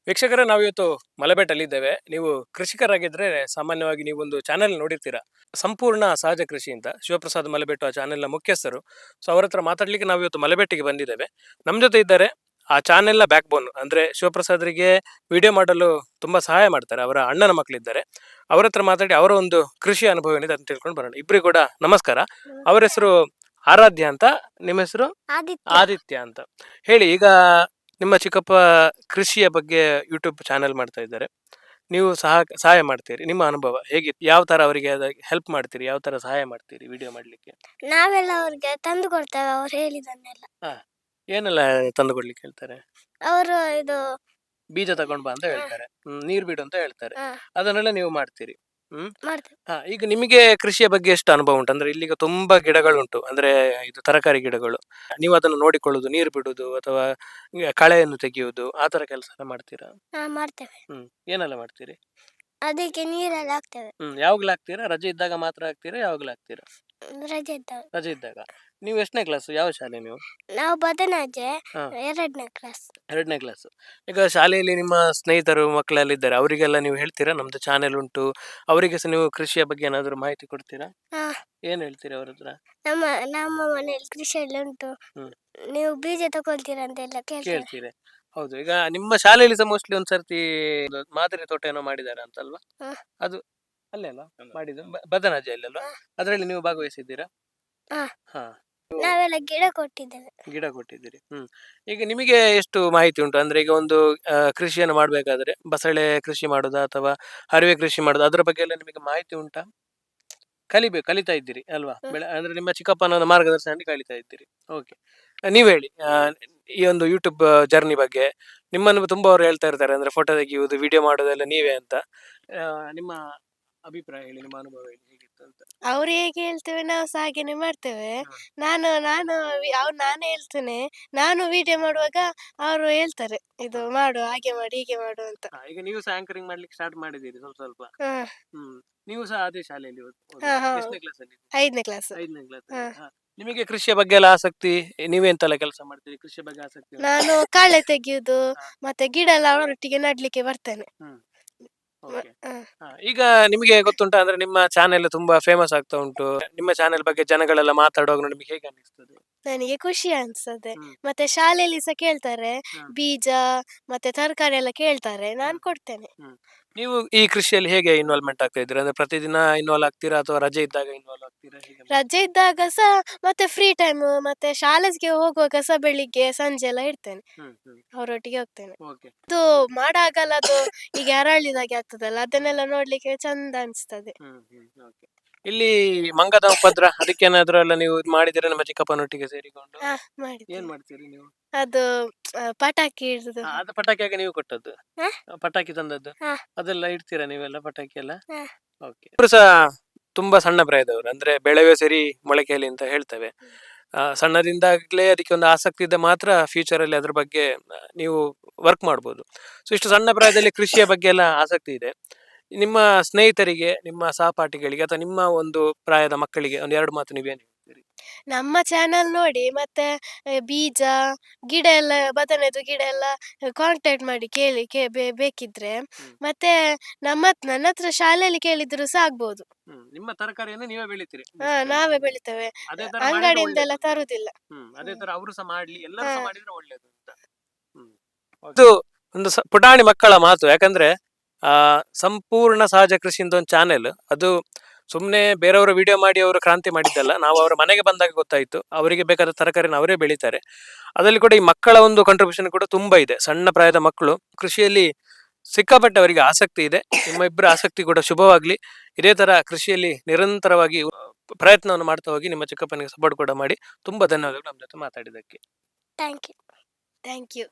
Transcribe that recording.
ವೀಕ್ಷಕರೇ, ನಾವಿವತ್ತು ಮಲೆಬೆಟ್ಟಲ್ಲಿದ್ದೇವೆ. ನೀವು ಕೃಷಿಕರಾಗಿದ್ರೆ ಸಾಮಾನ್ಯವಾಗಿ ನೀವೊಂದು ಚಾನೆಲ್ ನೋಡಿರ್ತೀರಾ, ಸಂಪೂರ್ಣ ಸಹಜ ಕೃಷಿ ಅಂತ. ಶಿವಪ್ರಸಾದ್ ಮಲೆಬೆಟ್ಟು ಆ ಚಾನೆಲ್ನ ಮುಖ್ಯಸ್ಥರು. ಸೊ ಅವ್ರ ಹತ್ರ ಮಾತಾಡ್ಲಿಕ್ಕೆ ನಾವಿವತ್ತು ಮಲೆಬೆಟ್ಟಿಗೆ ಬಂದಿದ್ದೇವೆ. ನಮ್ಮ ಜೊತೆ ಇದ್ದಾರೆ ಆ ಚಾನೆಲ್ನ ಬ್ಯಾಕ್ ಬೋನ್, ಅಂದ್ರೆ ಶಿವಪ್ರಸಾದ್ರಿಗೆ ವಿಡಿಯೋ ಮಾಡಲು ತುಂಬಾ ಸಹಾಯ ಮಾಡ್ತಾರೆ ಅವರ ಅಣ್ಣನ ಮಕ್ಕಳಿದ್ದಾರೆ. ಅವ್ರ ಹತ್ರ ಮಾತಾಡಿ ಅವರ ಒಂದು ಕೃಷಿ ಅನುಭವ ಏನಿದೆ ಅಂತ ತಿಳ್ಕೊಂಡು ಬರೋಣ. ಇಬ್ಬರಿಗೂ ಕೂಡ ನಮಸ್ಕಾರ. ಅವರ ಹೆಸರು ಆರಾಧ್ಯ ಅಂತ, ನಿಮ್ಮ ಹೆಸರು ಆದಿತ್ಯ ಅಂತ. ಹೇಳಿ, ಈಗ ನಿಮ್ಮ ಚಿಕ್ಕಪ್ಪ ಕೃಷಿಯ ಬಗ್ಗೆ ಯೂಟ್ಯೂಬ್ ಚಾನೆಲ್ ಮಾಡ್ತಾ ಇದ್ದಾರೆ, ನೀವು ಸಹಾಯ ಮಾಡ್ತೀರಿ. ನಿಮ್ಮ ಅನುಭವ ಹೇಗಿತ್ತು? ಯಾವ ತರ ಅವರಿಗೆ ಹೆಲ್ಪ್ ಮಾಡ್ತೀರಿ? ಯಾವ ತರ ಸಹಾಯ ಮಾಡ್ತೀರಿ ವಿಡಿಯೋ ಮಾಡ್ಲಿಕ್ಕೆ? ನಾವೆಲ್ಲ ಅವ್ರಿಗೆ ತಂದು ಕೊಡ್ತೇವೆ ಅವ್ರು ಹೇಳಿದನ್ನೆಲ್ಲ. ಹಾ, ಏನೆಲ್ಲ ತಂದು ಕೊಡ್ಲಿಕ್ಕೆ ಹೇಳ್ತಾರೆ? ಅವರು ಇದು ಬೀಜ ತಗೊಂಡ್ ಬಾ ಅಂತ ಹೇಳ್ತಾರೆ, ನೀರ್ ಬಿಡು ಅಂತ ಹೇಳ್ತಾರೆ, ಅದನ್ನೆಲ್ಲ ನೀವು ಮಾಡ್ತೀರಿ. ಮಾಡ್ತೇವೆ. ಹಾ, ಈಗ ನಿಮಗೆ ಕೃಷಿಯ ಬಗ್ಗೆ ಎಷ್ಟು ಅನುಭವ ಉಂಟು? ಅಂದ್ರೆ ಇಲ್ಲಿಗ ತುಂಬಾ ಗಿಡಗಳುಂಟು, ಅಂದ್ರೆ ಇದು ತರಕಾರಿ ಗಿಡಗಳು. ನೀವು ಅದನ್ನು ನೋಡಿಕೊಳ್ಳುದು, ನೀರು ಬಿಡುದು ಅಥವಾ ಕಳೆಯನ್ನು ತೆಗೆಯುವುದು, ಆ ತರ ಕೆಲಸ ಎಲ್ಲ ಮಾಡ್ತೀರಾ? ಮಾಡ್ತೇವೆ. ಏನೆಲ್ಲ ಮಾಡ್ತೀರಿ? ಅದಕ್ಕೆ ನೀರೆಲ್ಲ ಹಾಕ್ತೇವೆ. ಯಾವಾಗ್ಲೂ ಹಾಕ್ತೀರಾ? ರಜೆ ಇದ್ದಾಗ ಮಾತ್ರ ಹಾಕ್ತೀರಾ? ಯಾವಾಗ್ಲೂ ಹಾಕ್ತೀರಾ? ರಜೆ ಇದ್ದಾಗ. ರಜೆ ಇದ್ದಾಗ. ನೀವು ಎಷ್ಟನೇ ಕ್ಲಾಸ್? ಯಾವ ಶಾಲೆ ನೀವು? ನಾವು ಬದನಾಜೆ ಹಾ. 2ನೇ ಕ್ಲಾಸ್. 2ನೇ ಕ್ಲಾಸ್. ಈಗ ಶಾಲೆಯಲ್ಲಿ ನಿಮ್ಮ ಸ್ನೇಹಿತರು ಮಕ್ಕಳೆಲ್ಲ ಇದ್ದಾರೆ, ಅವರಿಗೆಲ್ಲ ನೀವು ಹೇಳ್ತೀರಾ ನಮ್ದು ಚಾನೆಲ್ ಉಂಟು, ಅವರಿಗೆ ಸಹ ನೀವು ಕೃಷಿಯ ಬಗ್ಗೆ ಏನಾದ್ರು ಮಾಹಿತಿ ಕೊಡ್ತೀರಾ? ಏನ್ ಹೇಳ್ತೀರಾ ಅವ್ರ ಹತ್ರ? ನಮ್ಮ ನಮ್ಮ ಮನೆಯಲ್ಲಿ ಕೃಷಿ ಎಲ್ಲ ಉಂಟು, ನೀವು ಬೀಜ ತಗೊಳ್ತೀರಾ ಅಂತೆಲ್ಲ ಕೇಳ್ತೀರಿ? ಹೌದು. ಈಗ ನಿಮ್ಮ ಶಾಲೆಯಲ್ಲಿ ಸಹ ಮೋಸ್ಟ್ಲಿ ಒಂದ್ಸರ್ತಿ ಮಾದರಿ ತೋಟ ಏನೋ ಮಾಡಿದಾರೆ ಅಂತಲ್ವಾ? ಅದು ಅಲ್ಲೇ ಅಲ್ಲ ಮಾಡಿದ್ದು? ಬದನಾಜೆಯಲ್ಲಿ ಅಲ್ವಾ? ಅದರಲ್ಲಿ ನೀವು ಭಾಗವಹಿಸಿದ್ದೀರಾ? ಹಾ, ನಾವೆಲ್ಲ ಗಿಡ ಕೊಟ್ಟಿದ್ದೇವೆ. ಗಿಡ ಕೊಟ್ಟಿದ್ದೀರಿ. ಈಗ ನಿಮಗೆ ಎಷ್ಟು ಮಾಹಿತಿ ಉಂಟು? ಅಂದ್ರೆ ಈಗ ಒಂದು ಕೃಷಿಯನ್ನು ಮಾಡ್ಬೇಕಾದ್ರೆ ಬಸಳೆ ಕೃಷಿ ಮಾಡುದಾ ಅಥವಾ ಹರಿವೆ ಕೃಷಿ ಮಾಡುದಾ, ಅದ್ರ ಬಗ್ಗೆ ಎಲ್ಲ ನಿಮಗೆ ಮಾಹಿತಿ ಉಂಟಾ? ಕಲಿತಾ ಇದ್ದೀರಿ ಅಲ್ವಾ? ಅಂದ್ರೆ ನಿಮ್ಮ ಚಿಕ್ಕಪ್ಪನ ಮಾರ್ಗದರ್ಶನದಲ್ಲಿ ಕಲಿತಾ ಇದ್ದೀರಿ. ಓಕೆ, ನೀವ್ ಹೇಳಿ, ಈ ಒಂದು ಯೂಟ್ಯೂಬ್ ಜರ್ನಿ ಬಗ್ಗೆ. ನಿಮ್ಮನ್ನು ತುಂಬಾ ಅವ್ರು ಹೇಳ್ತಾ ಇರ್ತಾರೆ, ಅಂದ್ರೆ ಫೋಟೋ ತೆಗೆಯುವುದು, ವಿಡಿಯೋ ಮಾಡೋದೆಲ್ಲ ನೀವೇ ಅಂತ. ನಿಮ್ಮ ಅಭಿಪ್ರಾಯ ಹೇಳಿ, ನಿಮ್ಮ ಅನುಭವ ಹೇಳಿ, ಹೇಗಿತ್ತು ಅಂತ. ಅವ್ರು ಹೇಗೆ ಹೇಳ್ತೇವೆ ನಾವು ಸಹ ಹಾಗೇನೆ ಮಾಡ್ತೇವೆ. ನಾನು ನಾನೇ ಹೇಳ್ತೇನೆ, ನಾನು ವಿಡಿಯೋ ಮಾಡುವಾಗ ಅವರು ಹೇಳ್ತಾರೆ, ಇದು ಮಾಡು, ಹಾಗೆ ಮಾಡಿ, ಹೀಗೆ ಮಾಡು ಅಂತ. ಈಗ ನೀವು ಸಹ ಆಂಕರಿಂಗ್ ಮಾಡ್ಲಿಕ್ಕೆ ಸ್ಟಾರ್ಟ್ ಮಾಡಿದ್ದೀರಿ ಸ್ವಲ್ಪ ಸ್ವಲ್ಪ. ನೀವು ಸಹ ಅದೇ ಶಾಲೆಯಲ್ಲಿ ಎಷ್ಟನೇ ಕ್ಲಾಸ್ ಅಲ್ಲಿ? 5ನೇ ಕ್ಲಾಸ್. 5ನೇ ಕ್ಲಾಸ್. ನಿಮಗೆ ಕೃಷಿಯ ಬಗ್ಗೆ ಎಲ್ಲ ಆಸಕ್ತಿ? ನೀವೆಂತೆಲ್ಲ ಕೆಲಸ ಮಾಡ್ತೀರಿ ಕೃಷಿಯ ಬಗ್ಗೆ ಆಸಕ್ತಿ ಉಂಟಾ? ನಾನು ಕಳೆ ತೆಗೆಯುದು ಮತ್ತೆ ಗಿಡ ಎಲ್ಲ ಅವರೊಟ್ಟಿಗೆ ನಡ್ಲಿಕ್ಕೆ ಬರ್ತೇನೆ. Okay. ಈಗ ನಿಮಗೆ ಗೊತ್ತುಂಟಾ, ಅಂದ್ರೆ ನಿಮ್ಮ ಚಾನೆಲ್ ತುಂಬಾ ಫೇಮಸ್ ಆಗ್ತಾ ಉಂಟು. ನಿಮ್ಮ ಚಾನೆಲ್ ಬಗ್ಗೆ ಜನಗಳೆಲ್ಲ ಮಾತಾಡುವಾಗ ನಿಮಗೆ ಹೇಗೆ ಅನಿಸ್ತದೆ? ನನಗೆ ಖುಷಿ ಅನ್ಸ್ತದೆ. ಮತ್ತೆ ಶಾಲೆಯಲ್ಲಿ ಸಹ ಕೇಳ್ತಾರೆ, ಬೀಜ ಮತ್ತೆ ತರಕಾರಿ ಎಲ್ಲ ಕೇಳ್ತಾರೆ, ನಾನು ಕೊಡ್ತೇನೆ. ನೀವು ಈ ಕೃಷಿಯಲ್ಲಿ ಹೇಗೆ ಇನ್ವಾಲ್ವ್ಮೆಂಟ್ ಆಗ್ತಾ ಇದ್ದೀರಾ? ಅಂದ್ರೆ ಪ್ರತಿದಿನ ಇನ್ವಾಲ್ವ್ ಆಗ್ತೀರಾ ಅಥವಾ ರಜೆ ಇದ್ದಾಗ ಇನ್ವಾಲ್ವ್ ಆಗ್ತೀರಾ? ರಜೆ ಇದ್ದಾಗ ಸಹ ಮತ್ತೆ ಫ್ರೀ ಟೈಮ್ ಮತ್ತೆ ಶಾಲೆಗೆ ಹೋಗುವಾಗ ಸಹ ಬೆಳಿಗ್ಗೆ ಸಂಜೆ ಎಲ್ಲ ಇರ್ತೇನೆ, ಅವರೊಟ್ಟಿಗೆ ಹೋಗ್ತೇನೆ. ಅದು ಮಾಡಾಗಲ್ಲ, ಅದು ಈಗ ಅರಳಿದಾಗೆ ಆಗ್ತದಲ್ಲ, ಅದನ್ನೆಲ್ಲ ನೋಡ್ಲಿಕ್ಕೆ ಚಂದ ಅನ್ಸ್ತದೆ. ಇಲ್ಲಿ ಮಂಗದ ಉಪದ್ರ ಅದಕ್ಕೇನಾದ್ರೂ ಎಲ್ಲ ನೀವು ಮಾಡಿದಿರ ನಿಮ್ಮ ಚಿಕ್ಕಪ್ಪನೊಟ್ಟಿಗೆ ಸೇರಿಕೊಂಡು? ಏನ್ ಮಾಡ್ತೀರಿ ನೀವು? ಅದು ಪಟಾಕಿ ಇಡುದು. ಅದು ಪಟಾಕಿಯಾಗ ನೀವು ಕೊಟ್ಟದ್ದು? ಪಟಾಕಿ ತಂದದ್ದು ಅದೆಲ್ಲ ಇಡ್ತೀರಾ ನೀವೆಲ್ಲ ಪಟಾಕಿ ಎಲ್ಲ? ಓಕೆ. ಇವರು ಸಹ ತುಂಬಾ ಸಣ್ಣ ಪ್ರಾಯದವರು, ಅಂದ್ರೆ ಬೆಳೆವೇ ಸರಿ ಮೊಳಕೆಯಲ್ಲಿ ಅಂತ ಹೇಳ್ತೇವೆ. ಸಣ್ಣದಿಂದಾಗ್ಲೇ ಅದಕ್ಕೆ ಒಂದು ಆಸಕ್ತಿ ಇದ್ದ ಮಾತ್ರ ಫ್ಯೂಚರ್ ಅಲ್ಲಿ ಅದ್ರ ಬಗ್ಗೆ ನೀವು ವರ್ಕ್ ಮಾಡ್ಬೋದು. ಸೊ ಇಷ್ಟು ಸಣ್ಣ ಪ್ರಾಯದಲ್ಲಿ ಕೃಷಿಯ ಬಗ್ಗೆ ಎಲ್ಲ ಆಸಕ್ತಿ ಇದೆ. ನಿಮ್ಮ ಸ್ನೇಹಿತರಿಗೆ, ನಿಮ್ಮ ಸಹಪಾಠಿಗಳಿಗೆ ಅಥವಾ ನಿಮ್ಮ ಒಂದು ಪ್ರಾಯದ ಮಕ್ಕಳಿಗೆ ಒಂದು 2 ಮಾತು ನೀವೇನು ಹೇಳ್ತೀರಿ? ನಮ್ಮ ಚಾನಲ್ ನೋಡಿ ಮತ್ತೆ ಬೀಜ ಗಿಡ ಎಲ್ಲ, ಬದನೆದು ಗಿಡ ಎಲ್ಲ ಕಾಂಟ್ಯಾಕ್ಟ್ ಮಾಡಿ ಕೇಳಿ ಬೇಕಿದ್ರೆ. ಮತ್ತೆ ನನ್ನ ಹತ್ರ ಶಾಲೆಯಲ್ಲಿ ಕೇಳಿದ್ರು ಸಹ ಆಗ್ಬೋದು. ನಿಮ್ಮ ತರಕಾರಿಯನ್ನು ನೀವೇ ಬೆಳಿತೀರಿ? ನಾವೇ ಬೆಳಿತೇವೆ, ಅಂಗಡಿಯಿಂದ ಎಲ್ಲ ತರುದಿಲ್ಲ. ಅದೇ ತರ ಅವರು ಸಹ ಮಾಡ್ಲಿ, ಎಲ್ಲರೂ ಸಹ ಮಾಡಿದ್ರೆ ಒಳ್ಳೇದು ಅಂತ. ಇದು ಒಂದು ಪುಟಾಣಿ ಮಕ್ಕಳ ಮಾತು. ಯಾಕಂದ್ರೆ ಸಂಪೂರ್ಣ ಸಹಜ ಕೃಷಿ ಅಂತ ಒಂದು ಚಾನೆಲ್, ಅದು ಸುಮ್ನೆ ಬೇರೆಯವರು ವಿಡಿಯೋ ಮಾಡಿ ಅವರು ಕ್ರಾಂತಿ ಮಾಡಿದ್ದಲ್ಲ. ನಾವು ಅವರ ಮನೆಗೆ ಬಂದಾಗ ಗೊತ್ತಾಯ್ತು, ಅವರಿಗೆ ಬೇಕಾದ ತರಕಾರಿನ ಅವರೇ ಬೆಳೀತಾರೆ. ಅದರಲ್ಲಿ ಕೂಡ ಈ ಮಕ್ಕಳ ಒಂದು ಕಾಂಟ್ರಿಬ್ಯೂಷನ್ ಕೂಡ ತುಂಬಾ ಇದೆ. ಸಣ್ಣ ಪ್ರಾಯದ ಮಕ್ಕಳು ಕೃಷಿಯಲ್ಲಿ ಸಿಕ್ಕಾಪಟ್ಟೆ ಅವರಿಗೆ ಆಸಕ್ತಿ ಇದೆ. ನಿಮ್ಮ ಇಬ್ಬರ ಆಸಕ್ತಿ ಕೂಡ ಶುಭವಾಗ್ಲಿ. ಇದೇ ತರ ಕೃಷಿಯಲ್ಲಿ ನಿರಂತರವಾಗಿ ಪ್ರಯತ್ನವನ್ನು ಮಾಡ್ತಾ ಹೋಗಿ. ನಿಮ್ಮ ಚಿಕ್ಕಪ್ಪನಿಗೆ ಸಪೋರ್ಟ್ ಕೂಡ ಮಾಡಿ. ತುಂಬಾ ಧನ್ಯವಾದಗಳು ನಮ್ಮ ಜೊತೆ ಮಾತಾಡಿದ್ದಕ್ಕೆ. Thank you.